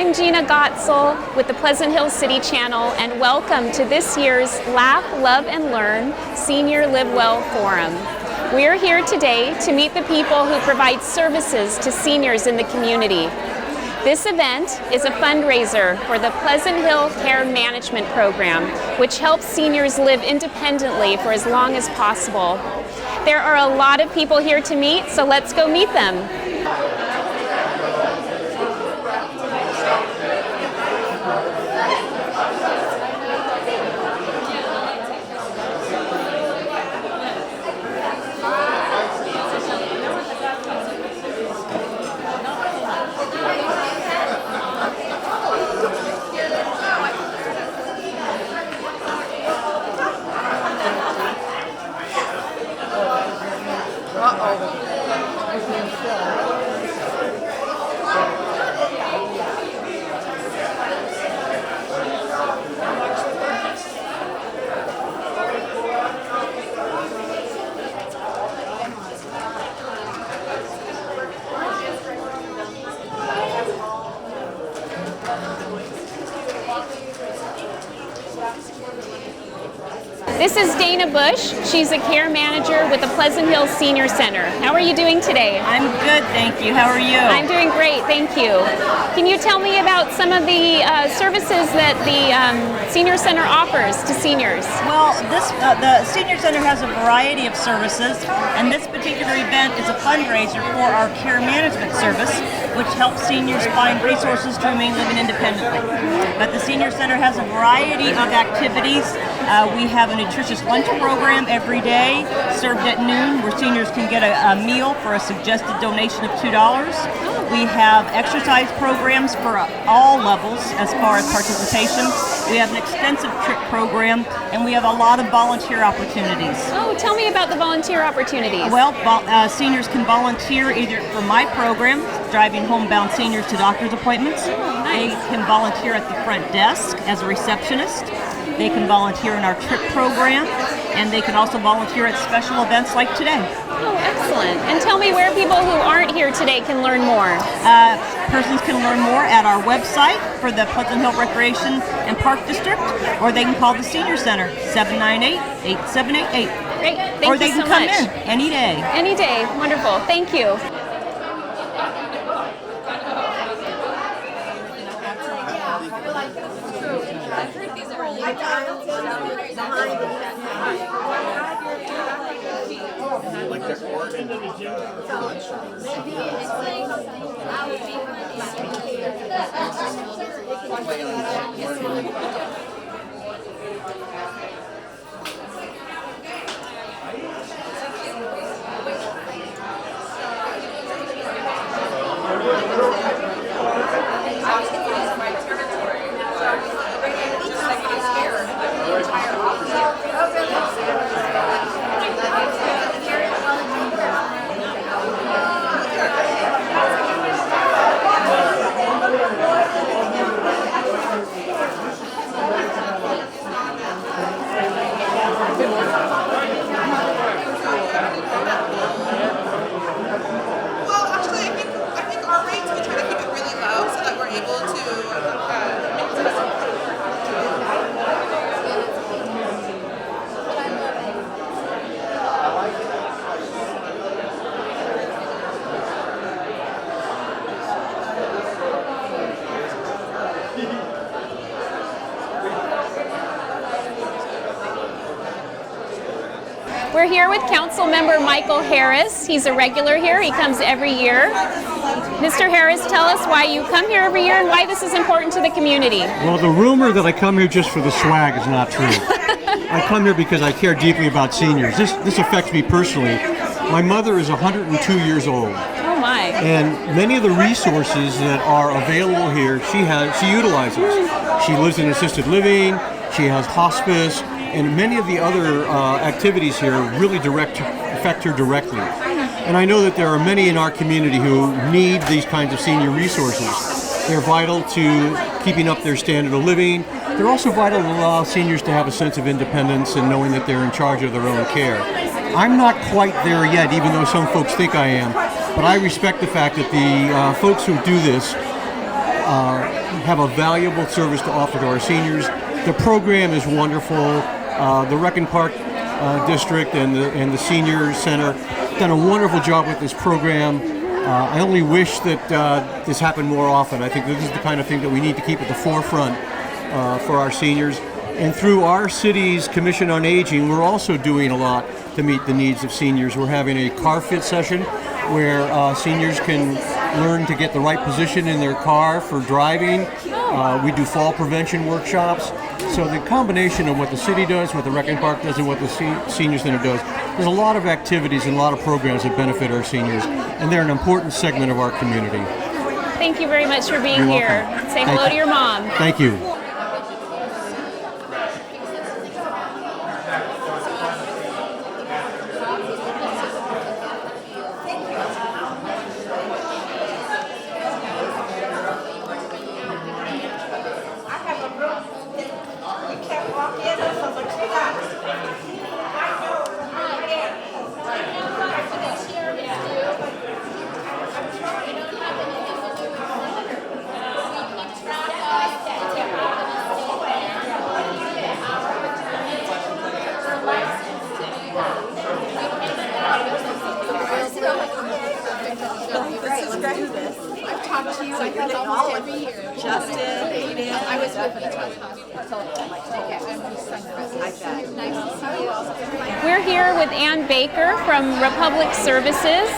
I'm Gina Gotzel with the Pleasant Hill City Channel, and welcome to this year's Laugh, Love, and Learn Senior Live Well Forum. We're here today to meet the people who provide services to seniors in the community. This event is a fundraiser for the Pleasant Hill Care Management Program, which helps seniors live independently for as long as possible. There are a lot of people here to meet, so let's go meet them. This is Dana Bush. She's a care manager with the Pleasant Hill Senior Center. How are you doing today? I'm good, thank you. How are you? I'm doing great, thank you. Can you tell me about some of the services that the Senior Center offers to seniors? Well, the Senior Center has a variety of services, and this particular event is a fundraiser for our care management service, which helps seniors find resources to remain living independently. But the Senior Center has a variety of activities. We have a nutritious lunch program every day, served at noon, where seniors can get a meal for a suggested donation of $2. We have exercise programs for all levels as far as participation. We have an extensive trip program, and we have a lot of volunteer opportunities. Oh, tell me about the volunteer opportunities. Well, seniors can volunteer either for my program, driving homebound seniors to doctor's appointments. Oh, nice. They can volunteer at the front desk as a receptionist. They can volunteer in our trip program, and they can also volunteer at special events like today. Oh, excellent. And tell me where people who aren't here today can learn more. Persons can learn more at our website for the Pleasant Hill Recreation and Park District, or they can call the Senior Center, 798-8788. Great, thank you so much. Or they can come in any day. Any day, wonderful, thank you. We're here with Council Member Michael Harris. He's a regular here. He comes every year. Mr. Harris, tell us why you come here every year and why this is important to the community. Well, the rumor that I come here just for the swag is not true. I come here because I care deeply about seniors. This affects me personally. My mother is 102 years old. Oh my. And many of the resources that are available here, she utilizes. She lives in assisted living, she has hospice, and many of the other activities here really affect her directly. And I know that there are many in our community who need these kinds of senior resources. They're vital to keeping up their standard of living. They're also vital to allow seniors to have a sense of independence and knowing that they're in charge of their own care. I'm not quite there yet, even though some folks think I am, but I respect the fact that the folks who do this have a valuable service to offer to our seniors. The program is wonderful. The Rec and Park District and the Senior Center done a wonderful job with this program. I only wish that this happened more often. I think this is the kind of thing that we need to keep at the forefront for our seniors. And through our city's Commission on Aging, we're also doing a lot to meet the needs of seniors. We're having a car fit session where seniors can learn to get the right position in their car for driving. We do fall prevention workshops. So the combination of what the city does, what the Rec and Park does, and what the Senior Center does, there's a lot of activities and a lot of programs that benefit our seniors, and they're an important segment of our community. Thank you very much for being You're here. welcome. Say hello to your mom. Thank you. I've talked to you, I think, almost every year. Justin, Aiden. I was with Vitas Healthcare. Nice to see you. We're here with Ann Baker from Republic Services.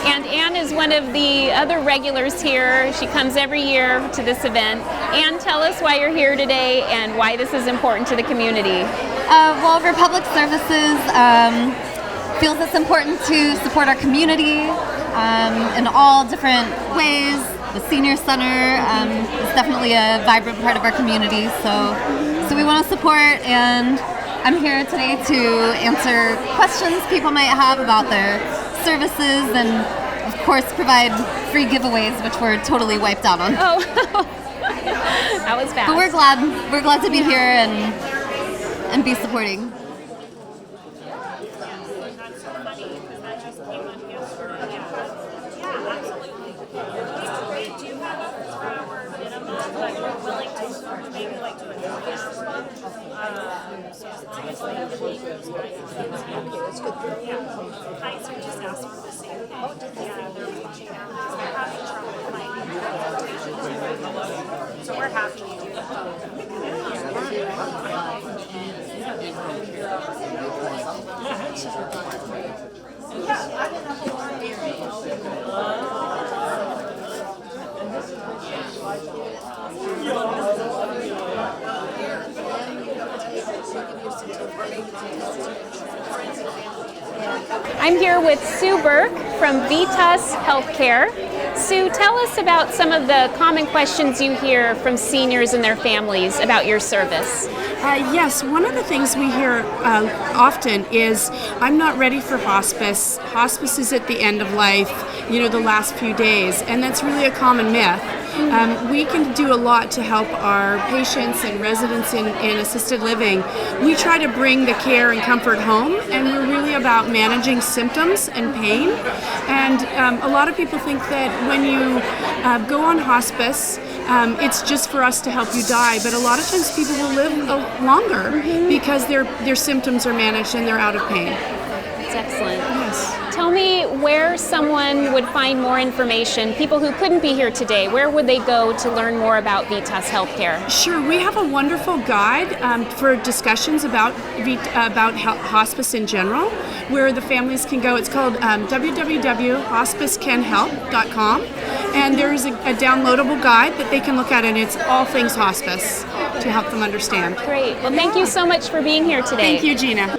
And Ann is one of the other regulars here. She comes every year to this event. Ann, tell us why you're here today and why this is important to the community. Well, Republic Services feels it's important to support our community in all different ways. The Senior Center is definitely a vibrant part of our community, so we want to support, and I'm here today to answer questions people might have about their services and, of course, provide free giveaways, which we're totally wiped out on. Oh, that was fast. But we're glad to be here and be supporting. So we're happy to do I'm here with Sue Burke from Vitas Healthcare. Sue, tell us about some of the common questions you hear from seniors and their families about your service. Yes, one of the things we hear often is, I'm not ready for hospice. Hospice is at the end of life, the last few days, and that's really a common myth. We can do a lot to help our patients and residents in assisted living. We try to bring the care and comfort home, and we're really about managing symptoms and pain. And a lot of people think that when you go on hospice, it's just for us to help you die, but a lot of times people will live longer because their symptoms are managed and they're out of pain. That's excellent. Yes. Tell me where someone would find more information, people who couldn't be here today, where would they go to learn more about Vitas Healthcare? Sure, we have a wonderful guide for discussions about hospice in general, where the families can go. It's called www.hospicecanhelp.com, and there's a downloadable guide that they can look at, and it's all things hospice to help them understand. Great. Well, thank you so much for being here today. Thank you, Gina.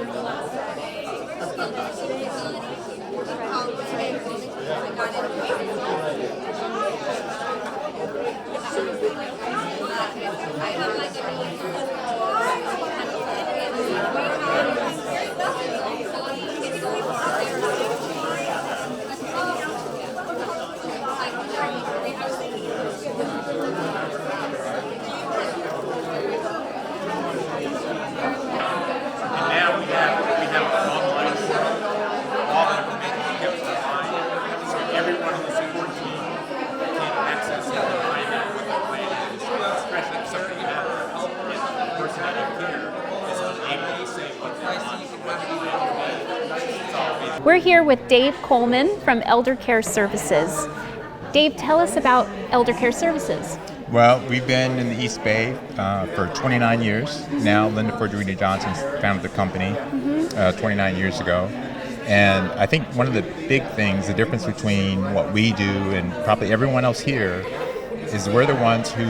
Everyone on the support team can access it. We're here with Dave Coleman from Elder Care Services. Dave, tell us about Elder Care Services. Well, we've been in the East Bay for 29 years now. Linda Fordrina Johnson founded the company 29 years ago. And I think one of the big things, the difference between what we do and probably everyone else here, is we're the ones who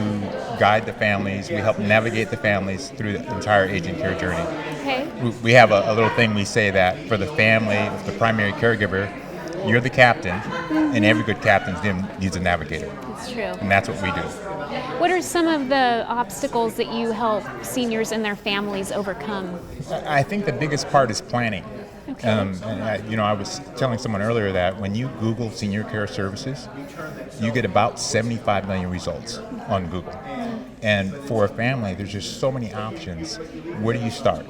guide the families. We help navigate the families through the entire aging care journey. Okay. We have a little thing we say that for the family, the primary caregiver, you're the captain, and every good captain needs a navigator. That's true. And that's what we do. What are some of the obstacles that you help seniors and their families overcome? I think the biggest part is planning. Okay. I was telling someone earlier that when you Google senior care services, you get about 75 million results on Google. And for a family, there's just so many options. Where do you start?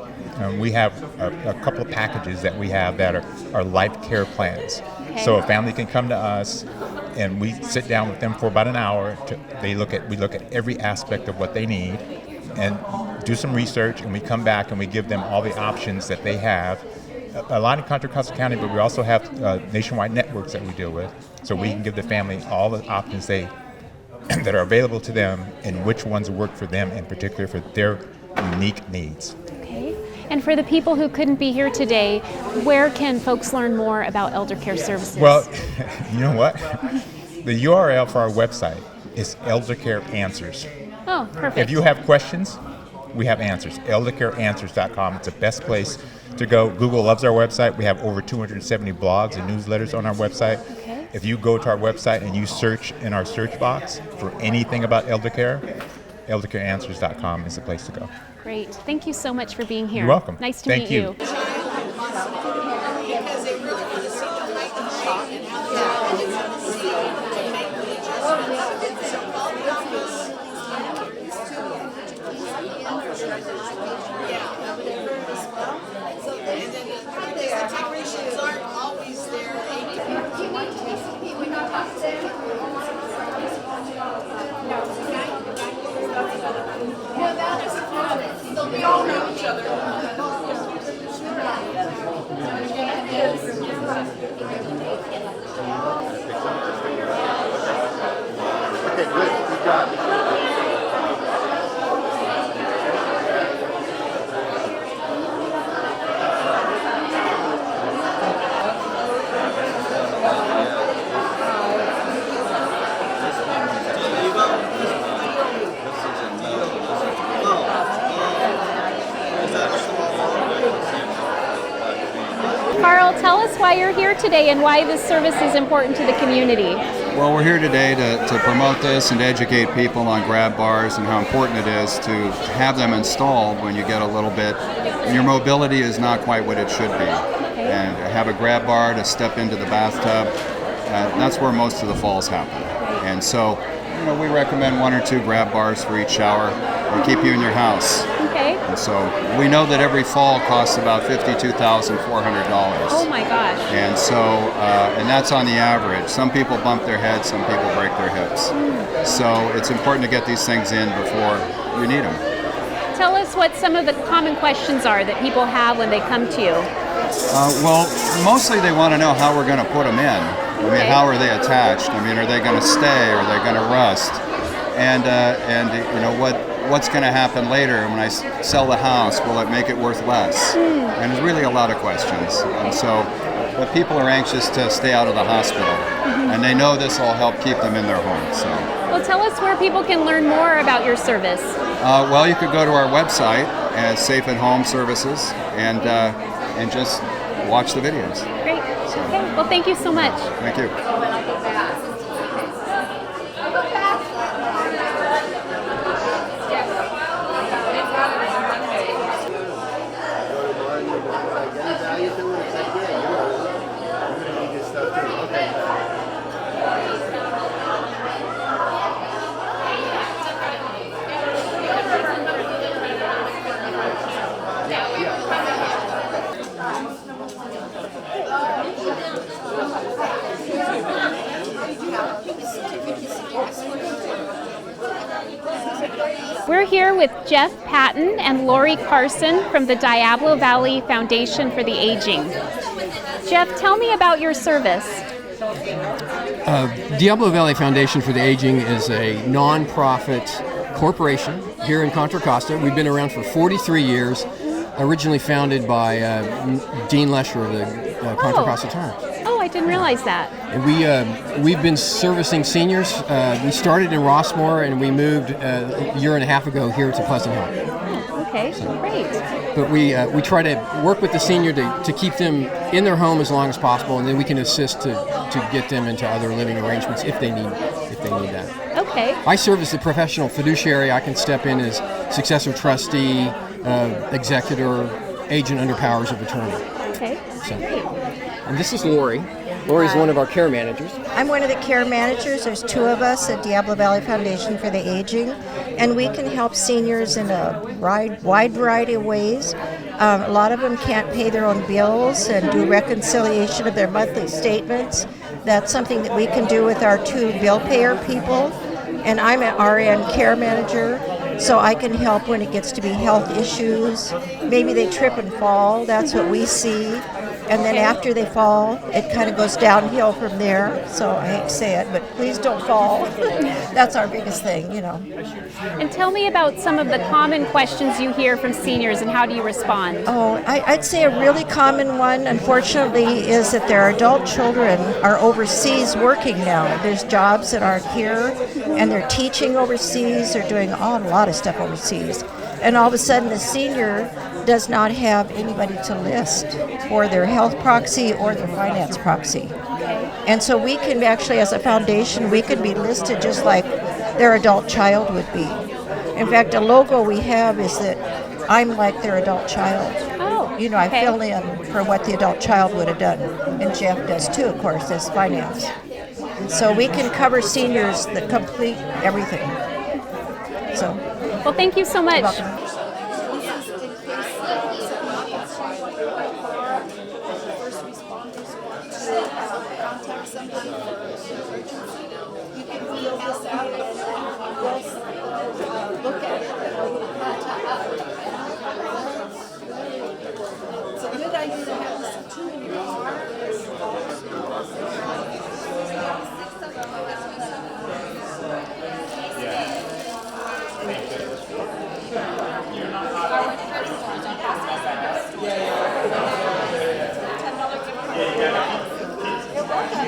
We have a couple of packages that we have that are life care plans. Okay. So a family can come to us, and we sit down with them for about an hour. We look at every aspect of what they need, and do some research, and we come back and we give them all the options that they have. A lot in Contra Costa County, but we also have nationwide networks that we deal with, so we can give the family all the options that are available to them and which ones work for them in particular for their unique needs. Okay. And for the people who couldn't be here today, where can folks learn more about Elder Care Services? Well, you know what? The URL for our website is Elder Care Answers. Oh, perfect. If you have questions, we have answers. ElderCareAnswers.com. It's the best place to go. Google loves our website. We have over 270 blogs and newsletters on our website. Okay. If you go to our website and you search in our search box for anything about elder care, ElderCareAnswers.com is the place to go. Great. Thank you so much for being here. You're welcome. Nice to Thank meet you. We all know each other. Okay, good. You got it. Carl, tell us why you're here today and why this service is important to the community. Well, we're here today to promote this and to educate people on grab bars and how important it is to have them installed when you get a little bit, your mobility is not quite what it should be. And have a grab bar to step into the bathtub, that's where most of the falls happen. And so, we recommend 1 or 2 grab bars for each shower and keep you in your house. Okay. And so we know that every fall costs about $52,400. Oh my gosh. And so, and that's on the average. Some people bump their heads, some people break their hips. So it's important to get these things in before you need them. Tell us what some of the common questions are that people have when they come to you. Well, mostly they want to know how we're going to put them in. I mean, how are they attached? I mean, are they going to stay? Are they going to rust? And what's going to happen later when I sell the house? Will it make it worth less? And there's really a lot of questions. And so, but people are anxious to stay out of the hospital, and they know this will help keep them in their home. So, well, tell us where people can learn more about your service. Well, you could go to our website at Safe at Home Services and just watch the videos. Great. Okay. Well, thank you so much. Thank you. We're here with Jeff Patton and Lori Carson from the Diablo Valley Foundation for the Aging. Jeff, tell me about your service. Diablo Valley Foundation for the Aging is a non-profit corporation here in Contra Costa. We've been around for 43 years, originally founded by Dean Lesher of the Contra Costa Times. Oh, I didn't realize that. And we've been servicing seniors. We started in Rossmore and we moved a year and a half ago here to Pleasant Hill. Okay, great. But we try to work with the senior to keep them in their home as long as possible, and then we can assist to get them into other living arrangements if they need that. Okay. I serve as the professional fiduciary. I can step in as successor trustee, executor, agent under powers of attorney. Okay. Great. And this is Lori. Lori's one of our care managers. I'm one of the care managers. There's two of us at Diablo Valley Foundation for the Aging, and we can help seniors in a wide variety of ways. A lot of them can't pay their own bills and do reconciliation of their monthly statements. That's something that we can do with our two bill payer people, and I'm an RN care manager, so I can help when it gets to be health issues. Maybe they trip and fall, that's what we see. And then after they fall, it kind of goes downhill from there. So I hate to say it, but please don't fall. That's our biggest thing, you know. And tell me about some of the common questions you hear from seniors and how do you respond? Oh, I'd say a really common one, unfortunately, is that their adult children are overseas working now. There's jobs that aren't here, and they're teaching overseas. They're doing a lot of stuff overseas. And all of a sudden, the senior does not have anybody to list for their health proxy or their finance proxy. And so we can actually, as a foundation, we can be listed just like their adult child would be. In fact, a logo we have is that I'm like their adult child. Oh, you know, I fill in for what the adult child would have done. And Jeff does too, of course, as finance. So we can cover seniors that complete everything. So, well, thank you so much.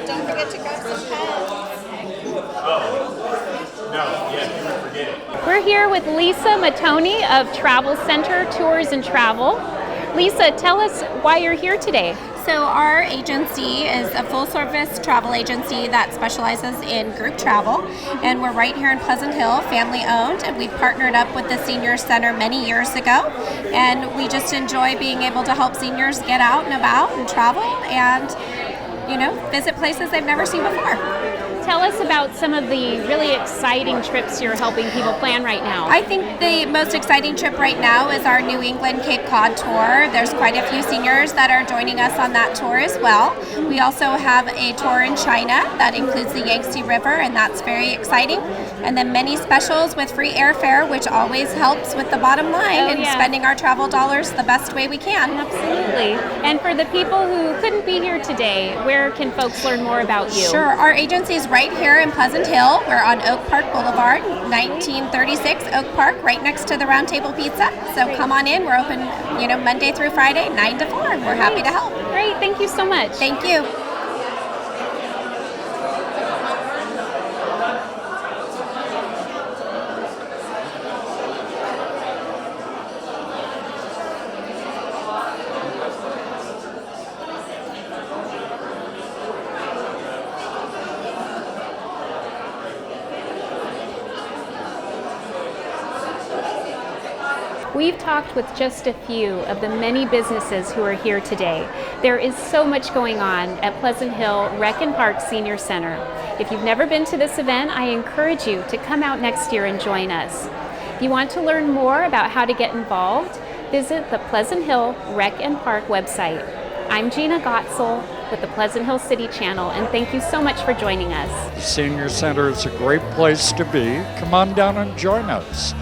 Don't forget to grab some pens. We're here with Lisa Matoni of Travel Center Tours and Travel. Lisa, tell us why you're here today. So our agency is a full-service travel agency that specializes in group travel, and we're right here in Pleasant Hill, family-owned, and we've partnered up with the Senior Center many years ago, and we just enjoy being able to help seniors get out and about and travel and, you know, visit places they've never seen before. Tell us about some of the really exciting trips you're helping people plan right now. I think the most exciting trip right now is our New England Cape Cod tour. There's quite a few seniors that are joining us on that tour as well. We also have a tour in China that includes the Yangtze River, and that's very exciting. And then many specials with free airfare, which always helps with the bottom line and spending our travel dollars the best way we can. Absolutely. And for the people who couldn't be here today, where can folks learn more about you? Sure. Our agency is right here in Pleasant Hill. We're on Oak Park Boulevard, 1936 Oak Park, right next to the Round Table Pizza. So come on in. We're open, you know, Monday through Friday, 9 to 4. We're happy to help. Great. Thank you so much. Thank you. We've talked with just a few of the many businesses who are here today. There is so much going on at Pleasant Hill Rec and Park Senior Center. If you've never been to this event, I encourage you to come out next year and join us. If you want to learn more about how to get involved, visit the Pleasant Hill Rec and Park website. I'm Gina Gotzel with the Pleasant Hill City Channel, and thank you so much for joining us. The Senior Center is a great place to be. Come on down and join us.